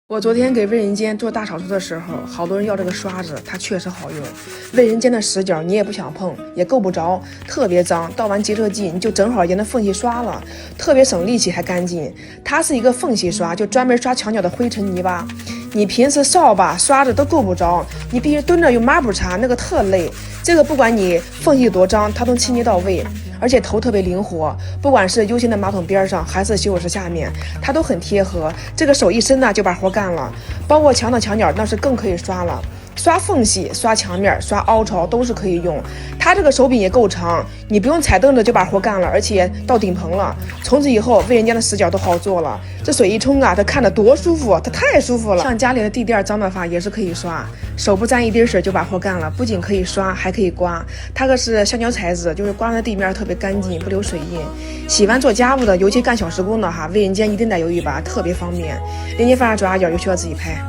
我昨天给卫人间做大扫除的时候，好多人要这个刷子，它确实好用。卫人间的死角你也不想碰，也够不着，特别脏。倒完洁厕剂，你就正好沿着缝隙刷了，特别省力气还干净。它是一个缝隙刷，就专门刷墙角的灰尘泥巴。你平时扫把、刷子都够不着，你必须蹲着用抹布擦，那个特累。这个不管你缝隙多脏，它都清洁到位。而且头特别灵活，不管是 U 型的马桶边上还是洗手池下面，它都很贴合。这个手一伸呢，就把活干了。包括墙的墙角，那是更可以刷了。刷缝隙、刷墙面、刷凹槽都是可以用。它这个手柄也够长，你不用踩蹬子就把活干了，而且到顶棚了。从此以后，卫人间的死角都好做了。这水一冲啊，它看着多舒服，它太舒服了。像家里的地垫脏的话，也是可以刷，手不沾一滴水就把活干了。不仅可以刷，还可以刮。它可是橡胶材质，就是刮的地面特别干净，不留水印。洗完做家务的，尤其干小时工的哈，卫人间一定得有一把，特别方便。链接放在左下角，有需要自己拍。